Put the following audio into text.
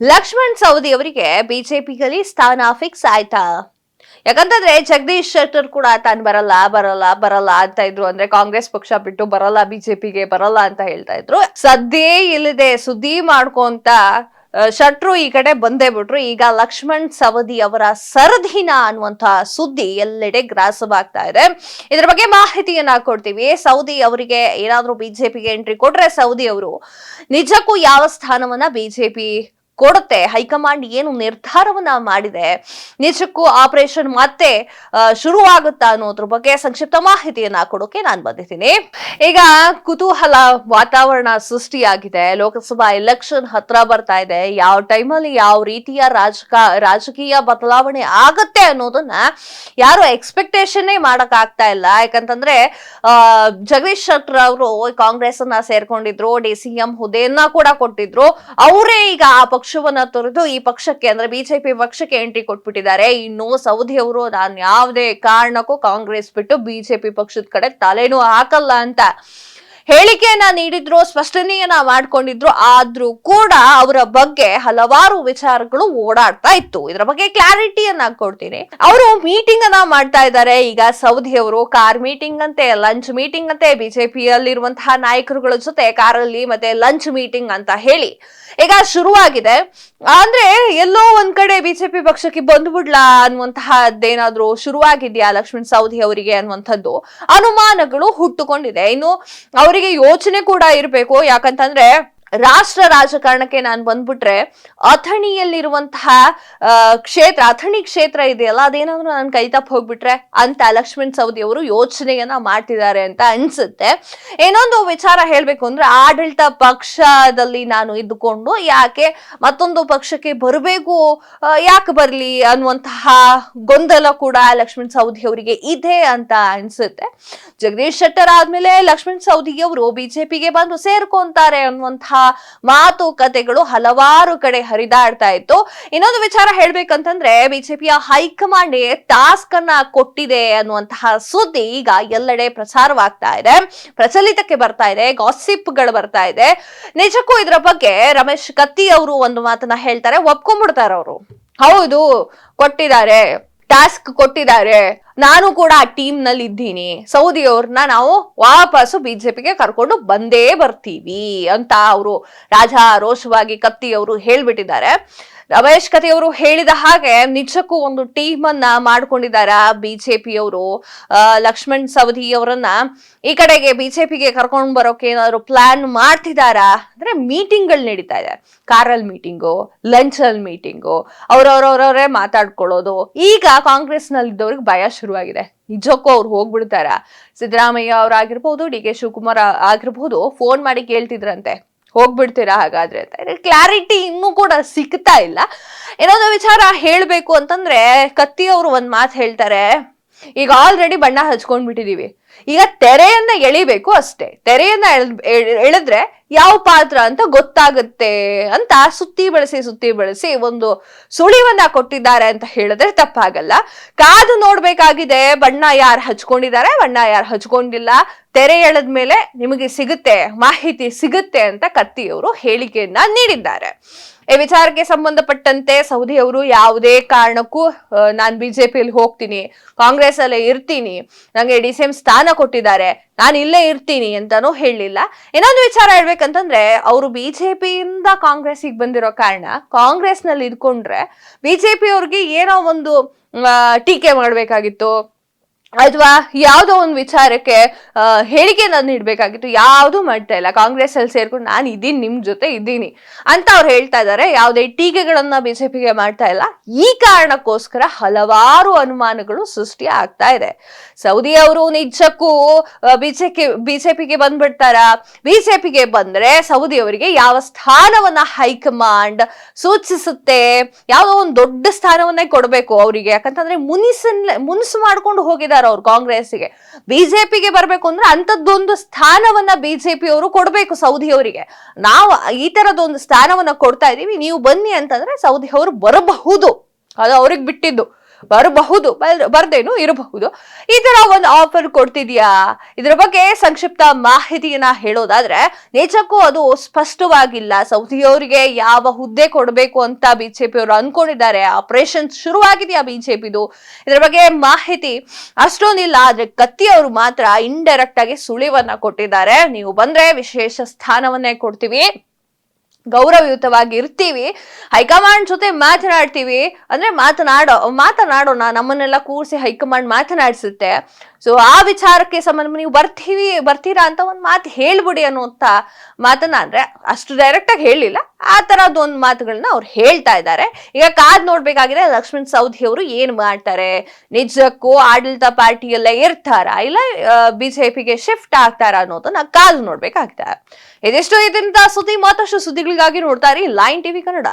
ಲಕ್ಷ್ಮಣ್ ಸವದಿ ಅವರಿಗೆ ಬಿಜೆಪಿಯಲ್ಲಿ ಸ್ಥಾನ ಫಿಕ್ಸ್ ಆಯ್ತಾ? ಯಾಕಂತಂದ್ರೆ ಜಗದೀಶ್ ಶೆಟ್ಟರ್ ಕೂಡ ತಾನು ಬರಲ್ಲ ಅಂತ ಇದ್ರು. ಅಂದ್ರೆ ಕಾಂಗ್ರೆಸ್ ಪಕ್ಷ ಬಿಟ್ಟು ಬರಲ್ಲ, ಬಿಜೆಪಿಗೆ ಬರಲ್ಲ ಅಂತ ಹೇಳ್ತಾ ಇದ್ರು. ಸದ್ದೇ ಇಲ್ಲದೆ ಸುದ್ದಿ ಮಾಡ್ಕೊಂತ ಶೆಟ್ರು ಈ ಕಡೆ ಬಂದೇ ಬಿಟ್ರು. ಈಗ ಲಕ್ಷ್ಮಣ್ ಸವದಿ ಅವರ ಸರದಿನ ಅನ್ನುವಂತಹ ಸುದ್ದಿ ಎಲ್ಲೆಡೆ ಗ್ರಾಸವಾಗ್ತಾ ಇದೆ. ಇದ್ರ ಬಗ್ಗೆ ಮಾಹಿತಿಯನ್ನ ಕೊಡ್ತೀವಿ. ಸೌದಿ ಅವರಿಗೆ ಏನಾದ್ರೂ ಬಿಜೆಪಿಗೆ ಎಂಟ್ರಿ ಕೊಟ್ರೆ ಸೌದಿ ಅವರು ನಿಜಕ್ಕೂ ಯಾವ ಸ್ಥಾನವನ್ನ ಬಿಜೆಪಿ ಕೊಡುತ್ತೆ, ಹೈಕಮಾಂಡ್ ಏನು ನಿರ್ಧಾರವನ್ನ ಮಾಡಿದೆ, ನಿಜಕ್ಕೂ ಆಪರೇಷನ್ ಮತ್ತೆ ಶುರುವಾಗುತ್ತಾ ಅನ್ನೋದ್ರ ಬಗ್ಗೆ ಸಂಕ್ಷಿಪ್ತ ಮಾಹಿತಿಯನ್ನ ಕೊಡೋಕೆ ನಾನು ಬಂದಿದ್ದೀನಿ. ಈಗ ಕುತೂಹಲ ವಾತಾವರಣ ಸೃಷ್ಟಿಯಾಗಿದೆ. ಲೋಕಸಭಾ ಎಲೆಕ್ಷನ್ ಹತ್ರ ಬರ್ತಾ ಇದೆ. ಯಾವ ಟೈಮಲ್ಲಿ ಯಾವ ರೀತಿಯ ರಾಜಕೀಯ ಬದಲಾವಣೆ ಆಗತ್ತೆ ಅನ್ನೋದನ್ನ ಯಾರು ಎಕ್ಸ್ಪೆಕ್ಟೇಷನ್ ಮಾಡಕ್ ಆಗ್ತಾ ಇಲ್ಲ. ಯಾಕಂತಂದ್ರೆ ಜಗದೀಶ್ ಶೆಟ್ಟರ್ ಅವರು ಕಾಂಗ್ರೆಸ್ ಅನ್ನ ಸೇರ್ಕೊಂಡಿದ್ರು, DCM ಹುದ್ದೆಯನ್ನ ಕೂಡ ಕೊಟ್ಟಿದ್ರು. ಅವರೇ ಈಗ ಆ ಪಕ್ಷವನ್ನ ತೊರೆದು ಈ ಪಕ್ಷಕ್ಕೆ ಅಂದ್ರೆ ಬಿಜೆಪಿ ಪಕ್ಷಕ್ಕೆ ಎಂಟ್ರಿ ಕೊಟ್ಬಿಟ್ಟಿದ್ದಾರೆ. ಇನ್ನು ಸೌದಿ ಅವರು ನಾನು ಯಾವುದೇ ಕಾರಣಕ್ಕೂ ಕಾಂಗ್ರೆಸ್ ಬಿಟ್ಟು ಬಿಜೆಪಿ ಪಕ್ಷದ ಕಡೆ ತಲೆನೂ ಹಾಕಲ್ಲ ಅಂತ ಹೇಳಿಕೆಯನ್ನ ನೀಡಿದ್ರು, ಸ್ಪಷ್ಟನೆಯನ್ನ ಮಾಡ್ಕೊಂಡಿದ್ರು. ಆದ್ರೂ ಕೂಡ ಅವರ ಬಗ್ಗೆ ಹಲವಾರು ವಿಚಾರಗಳು ಓಡಾಡ್ತಾ ಇತ್ತು. ಇದರ ಬಗ್ಗೆ ಕ್ಲಾರಿಟಿಯನ್ನ ಕೊಡ್ತೀನಿ. ಅವರು ಮೀಟಿಂಗ್ ಅನ್ನ ಮಾಡ್ತಾ ಇದ್ದಾರೆ. ಈಗ ಸೌದಿ ಅವರು ಕಾರ್ ಮೀಟಿಂಗ್ ಅಂತೆ, ಲಂಚ್ ಮೀಟಿಂಗ್ ಅಂತೆ, ಬಿಜೆಪಿಯಲ್ಲಿರುವಂತಹ ನಾಯಕರುಗಳ ಜೊತೆ ಕಾರಲ್ಲಿ ಮತ್ತೆ ಲಂಚ್ ಮೀಟಿಂಗ್ ಅಂತ ಹೇಳಿ ಈಗ ಶುರುವಾಗಿದೆ. ಅಂದ್ರೆ ಎಲ್ಲೋ ಒಂದ್ ಕಡೆ ಬಿಜೆಪಿ ಪಕ್ಷಕ್ಕೆ ಬಂದ್ಬಿಡ್ಲಾ ಅನ್ನುವಂತಹದ್ದೇನಾದ್ರೂ ಶುರುವಾಗಿದ್ಯಾ ಲಕ್ಷ್ಮಣ್ ಸವದಿ ಅವರಿಗೆ ಅನ್ನುವಂಥದ್ದು ಅನುಮಾನಗಳು ಹುಟ್ಟುಕೊಂಡಿದೆ. ಇನ್ನು ಅವರಿಗೆ ಯೋಚನೆ ಕೂಡ ಇರಬೇಕು. ಯಾಕಂತಂದ್ರೆ ರಾಷ್ಟ್ರ ರಾಜಕಾರಣಕ್ಕೆ ನಾನು ಬಂದ್ಬಿಟ್ರೆ ಅಥಣಿಯಲ್ಲಿರುವಂತಹ ಅಥಣಿ ಕ್ಷೇತ್ರ ಇದೆಯಲ್ಲ, ಅದೇನಾದ್ರೂ ನಾನು ಕೈ ತಪ್ಪ ಹೋಗ್ಬಿಟ್ರೆ ಅಂತ ಲಕ್ಷ್ಮಣ್ ಸವದಿ ಅವರು ಯೋಚನೆಯನ್ನ ಮಾಡ್ತಿದ್ದಾರೆ ಅಂತ ಅನ್ಸುತ್ತೆ. ಇನ್ನೊಂದು ವಿಚಾರ ಹೇಳ್ಬೇಕು ಅಂದ್ರೆ ಆಡಳಿತ ಪಕ್ಷದಲ್ಲಿ ನಾನು ಇದ್ದುಕೊಂಡು ಯಾಕೆ ಮತ್ತೊಂದು ಪಕ್ಷಕ್ಕೆ ಬರಬೇಕು, ಯಾಕೆ ಬರ್ಲಿ ಅನ್ನುವಂತಹ ಗೊಂದಲ ಕೂಡ ಲಕ್ಷ್ಮಣ್ ಸವದಿ ಅವರಿಗೆ ಇದೆ ಅಂತ ಅನ್ಸುತ್ತೆ. ಜಗದೀಶ್ ಶೆಟ್ಟರ್ ಆದ್ಮೇಲೆ ಲಕ್ಷ್ಮಣ್ ಸವದಿ ಅವರು ಬಿಜೆಪಿಗೆ ಬಂದು ಸೇರ್ಕೊಂತಾರೆ ಅನ್ನುವಂತಹ ಮಾತುಕತೆಗಳು ಹಲವಾರು ಕಡೆ ಹರಿದಾಡ್ತಾ ಇತ್ತು. ಇನ್ನೊಂದು ವಿಚಾರ ಹೇಳ್ಬೇಕಂತಂದ್ರೆ ಬಿಜೆಪಿಯ ಹೈಕಮಾಂಡ್ ಟಾಸ್ಕ್ ಅನ್ನ ಕೊಟ್ಟಿದೆ ಅನ್ನುವಂತಹ ಸುದ್ದಿ ಈಗ ಎಲ್ಲೆಡೆ ಪ್ರಚಾರವಾಗ್ತಾ ಇದೆ, ಪ್ರಚಲಿತಕ್ಕೆ ಬರ್ತಾ ಇದೆ, ಗಾಸಿಪ್ಗಳು ಬರ್ತಾ ಇದೆ. ನಿಜಕ್ಕೂ ಇದರ ಬಗ್ಗೆ ರಮೇಶ್ ಕತ್ತಿ ಅವರು ಒಂದು ಮಾತನ್ನ ಹೇಳ್ತಾರೆ, ಒಪ್ಕೊಂಡ್ಬಿಡ್ತಾರೆ ಅವರು. ಹೌದು, ಕೊಟ್ಟಿದ್ದಾರೆ, ಟಾಸ್ಕ್ ಕೊಟ್ಟಿದ್ದಾರೆ, ನಾನು ಕೂಡ ಆ ಟೀಮ್ ನಲ್ಲಿ ಇದ್ದೀನಿ, ಸೌದಿ ಅವ್ರನ್ನ ನಾವು ವಾಪಸ್ಸು ಬಿಜೆಪಿಗೆ ಕರ್ಕೊಂಡು ಬಂದೇ ಬರ್ತೀವಿ ಅಂತ ಅವರು ರಾಜಾರೋಷವಾಗಿ ಕತ್ತಿ ಅವರು ಹೇಳ್ಬಿಟ್ಟಿದ್ದಾರೆ. ರಮೇಶ್ ಕತ್ತಿ ಅವರು ಹೇಳಿದ ಹಾಗೆ ನಿಜಕ್ಕೂ ಒಂದು ಟೀಮ್ ಅನ್ನ ಮಾಡ್ಕೊಂಡಿದ್ದಾರೆ ಬಿಜೆಪಿಯವರು. ಲಕ್ಷ್ಮಣ್ ಸವದಿ ಅವರನ್ನ ಈ ಕಡೆಗೆ ಬಿಜೆಪಿಗೆ ಕರ್ಕೊಂಡು ಬರೋಕೆ ಏನಾದ್ರು ಪ್ಲಾನ್ ಮಾಡ್ತಿದಾರಾ ಅಂದ್ರೆ ಮೀಟಿಂಗ್ಗಳು ನಡೀತಾ ಇದೆ. ಕಾರಲ್ಲಿ ಮೀಟಿಂಗು, ಲಂಚ್ ಅಲ್ಲಿ ಮೀಟಿಂಗು, ಅವ್ರವ್ರವ್ರವ್ರೇ ಮಾತಾಡ್ಕೊಳ್ಳೋದು. ಈಗ ಕಾಂಗ್ರೆಸ್ ನಲ್ಲಿ ಇದ್ದವ್ರಿಗೆ ಭಯ ಶುರುವಾಗಿದೆ. ನಿಜಕ್ಕೂ ಅವ್ರು ಹೋಗ್ಬಿಡ್ತಾರ? ಸಿದ್ದರಾಮಯ್ಯ ಅವ್ರಾಗಿರ್ಬಹುದು, DK ಶಿವಕುಮಾರ್ ಆಗಿರ್ಬಹುದು, ಫೋನ್ ಮಾಡಿ ಕೇಳ್ತಿದ್ರಂತೆ ಹೋಗ್ಬಿಡ್ತೀರಾ ಹಾಗಾದ್ರೆ ಅಂತ. ಕ್ಲಾರಿಟಿ ಇನ್ನೂ ಕೂಡ ಸಿಗ್ತಾ ಇಲ್ಲ. ಇನ್ನೊಂದು ವಿಚಾರ ಹೇಳ್ಬೇಕು ಅಂತಂದ್ರೆ ಕತ್ತಿ ಅವರು ಒಂದ್ ಮಾತು ಹೇಳ್ತಾರೆ, ಈಗ ಆಲ್ರೆಡಿ ಬಣ್ಣ ಹಚ್ಕೊಂಡ್ಬಿಟ್ಟಿದೀವಿ, ಈಗ ತೆರೆಯನ್ನ ಎಳಿಬೇಕು ಅಷ್ಟೇ. ತೆರೆಯನ್ನ ಎಳೆದ್ರೆ ಯಾವ ಪಾತ್ರ ಅಂತ ಗೊತ್ತಾಗುತ್ತೆ ಅಂತ ಸುತ್ತಿ ಬಳಸಿ ಒಂದು ಸುಳಿವನ್ನ ಕೊಟ್ಟಿದ್ದಾರೆ ಅಂತ ಹೇಳಿದ್ರೆ ತಪ್ಪಾಗಲ್ಲ. ಕಾದು ನೋಡ್ಬೇಕಾಗಿದೆ, ಬಣ್ಣ ಯಾರು ಹಚ್ಕೊಂಡಿದ್ದಾರೆ, ಬಣ್ಣ ಯಾರು ಹಚ್ಕೊಂಡಿಲ್ಲ, ತೆರೆ ಎಳೆದ್ಮೇಲೆ ನಿಮಗೆ ಸಿಗುತ್ತೆ, ಮಾಹಿತಿ ಸಿಗುತ್ತೆ ಅಂತ ಕತ್ತಿಯವರು ಹೇಳಿಕೆಯನ್ನ ನೀಡಿದ್ದಾರೆ. ಈ ವಿಚಾರಕ್ಕೆ ಸಂಬಂಧಪಟ್ಟಂತೆ ಸೌದಿ ಅವರು ಯಾವುದೇ ಕಾರಣಕ್ಕೂ ನಾನು ಬಿಜೆಪಿಯಲ್ಲಿ ಹೋಗ್ತೀನಿ, ಕಾಂಗ್ರೆಸ್ ಅಲ್ಲೇ ಇರ್ತೀನಿ, ನಂಗೆ DCM ಸ್ಥಾನ ಕೊಟ್ಟಿದ್ದಾರೆ, ನಾನು ಇಲ್ಲೇ ಇರ್ತೀನಿ ಅಂತಾನೂ ಹೇಳಿಲ್ಲ. ಇನ್ನೊಂದು ವಿಚಾರ ಹೇಳ್ಬೇಕಂತಂದ್ರೆ ಅವರು ಬಿಜೆಪಿಯಿಂದ ಕಾಂಗ್ರೆಸ್ಗೆ ಬಂದಿರೋ ಕಾರಣ ಕಾಂಗ್ರೆಸ್ ನಲ್ಲಿ ಇದ್ಕೊಂಡ್ರೆ ಬಿಜೆಪಿ ಅವ್ರಿಗೆ ಏನೋ ಒಂದು ಟೀಕೆ ಮಾಡ್ಬೇಕಾಗಿತ್ತು ಅಥವಾ ಯಾವುದೋ ಒಂದು ವಿಚಾರಕ್ಕೆ ಹೇಳಿಕೆ ನಾನು ನೀಡ್ಬೇಕಾಗಿತ್ತು, ಯಾವುದು ಮಾಡ್ತಾ ಇಲ್ಲ. ಕಾಂಗ್ರೆಸ್ ಅಲ್ಲಿ ಸೇರ್ಕೊಂಡು ನಾನು ಇದೀನಿ, ನಿಮ್ ಜೊತೆ ಇದ್ದೀನಿ ಅಂತ ಅವ್ರು ಹೇಳ್ತಾ ಇದ್ದಾರೆ. ಯಾವುದೇ ಟೀಕೆಗಳನ್ನ ಬಿಜೆಪಿಗೆ ಮಾಡ್ತಾ ಇಲ್ಲ. ಈ ಕಾರಣಕ್ಕೋಸ್ಕರ ಹಲವಾರು ಅನುಮಾನಗಳು ಸೃಷ್ಟಿ ಆಗ್ತಾ ಇದೆ. ಸೌದಿ ಅವರು ನಿಜಕ್ಕೂ ಬಿಜೆಪಿಗೆ ಬಂದ್ಬಿಡ್ತಾರ? ಬಿಜೆಪಿಗೆ ಬಂದ್ರೆ ಸೌದಿ ಅವರಿಗೆ ಯಾವ ಸ್ಥಾನವನ್ನ ಹೈಕಮಾಂಡ್ ಸೂಚಿಸುತ್ತೆ? ಯಾವುದೋ ಒಂದು ದೊಡ್ಡ ಸ್ಥಾನವನ್ನೇ ಕೊಡ್ಬೇಕು ಅವರಿಗೆ. ಯಾಕಂತಂದ್ರೆ ಮುನಿಸು ಮಾಡ್ಕೊಂಡು ಹೋಗಿದ್ದಾರೆ ಅವ್ರು ಕಾಂಗ್ರೆಸ್ಗೆ. ಬಿಜೆಪಿಗೆ ಬರ್ಬೇಕು ಅಂದ್ರೆ ಅಂತದ್ದೊಂದು ಸ್ಥಾನವನ್ನ ಬಿಜೆಪಿ ಅವರು ಕೊಡ್ಬೇಕು ಸೌದಿ ಅವರಿಗೆ. ನಾವು ಈ ತರದೊಂದು ಸ್ಥಾನವನ್ನ ಕೊಡ್ತಾ ಇದೀವಿ, ನೀವು ಬನ್ನಿ ಅಂತಂದ್ರೆ ಸೌದಿ ಅವರು ಬರಬಹುದು, ಅದು ಅವ್ರಿಗೆ ಬಿಟ್ಟಿದ್ದು. ಬರಬಹುದು, ಬರ್ದೇನು ಇರಬಹುದು. ಈ ತರ ಒಂದು ಆಫರ್ ಕೊಡ್ತಿದ್ಯಾ? ಇದ್ರ ಬಗ್ಗೆ ಸಂಕ್ಷಿಪ್ತ ಮಾಹಿತಿಯನ್ನ ಹೇಳೋದಾದ್ರೆ, ನಿಜಕ್ಕೂ ಅದು ಸ್ಪಷ್ಟವಾಗಿಲ್ಲ. ಸೌದಿಯವರಿಗೆ ಯಾವ ಹುದ್ದೆ ಕೊಡಬೇಕು ಅಂತ ಬಿಜೆಪಿ ಅವರು ಅನ್ಕೊಂಡಿದ್ದಾರೆ, ಆಪರೇಷನ್ ಶುರುವಾಗಿದೆಯಾ ಬಿಜೆಪಿದು, ಇದ್ರ ಬಗ್ಗೆ ಮಾಹಿತಿ ಅಷ್ಟೊಂದಿಲ್ಲ. ಆದ್ರೆ ಕತ್ತಿ ಅವರು ಮಾತ್ರ ಇಂಡೈರೆಕ್ಟ್ ಆಗಿ ಸುಳಿವನ್ನ ಕೊಟ್ಟಿದ್ದಾರೆ. ನೀವು ಬಂದ್ರೆ ವಿಶೇಷ ಸ್ಥಾನವನ್ನೇ ಕೊಡ್ತೀವಿ, ಗೌರವಯುತವಾಗಿ ಇರ್ತೀವಿ, ಹೈಕಮಾಂಡ್ ಜೊತೆ ಮಾತನಾಡ್ತೀವಿ. ಅಂದ್ರೆ ಮಾತನಾಡೋಣ, ನಮ್ಮನ್ನೆಲ್ಲ ಕೂರಿಸಿ ಹೈಕಮಾಂಡ್ ಮಾತನಾಡಿಸುತ್ತೆ. ಸೊ ಆ ವಿಚಾರಕ್ಕೆ ಸಂಬಂಧ ನೀವು ಬರ್ತೀರಾ ಅಂತ ಒಂದ್ ಮಾತು ಹೇಳ್ಬಿಡಿ ಅನ್ನುವಂತ ಮಾತನ್ನ, ಅಂದ್ರೆ ಅಷ್ಟು ಡೈರೆಕ್ಟ್ ಆಗಿ ಹೇಳಿಲ್ಲ, ಆ ತರದ್ ಒಂದ್ ಮಾತುಗಳನ್ನ ಅವ್ರು ಹೇಳ್ತಾ ಇದ್ದಾರೆ. ಈಗ ಕಾದ್ ನೋಡ್ಬೇಕಾಗಿದೆ ಲಕ್ಷ್ಮಣ್ ಸವದಿ ಅವರು ಏನ್ ಮಾಡ್ತಾರೆ, ನಿಜಕ್ಕೂ ಆಡಳಿತ ಪಾರ್ಟಿಯಲ್ಲೇ ಇರ್ತಾರ ಇಲ್ಲ ಬಿಜೆಪಿಗೆ ಶಿಫ್ಟ್ ಆಗ್ತಾರ ಅನ್ನೋದನ್ನ ಕಾದು ನೋಡ್ಬೇಕಾಗ್ತದೆ. ಇದಿಷ್ಟು ಇದರಿಂದ ಮತ್ತಷ್ಟು ಸುದ್ದಿಗಳಿಗಾಗಿ ನೋಡ್ತಾ ಇರಿ ಲೈನ್ ಟಿವಿ ಕನ್ನಡ.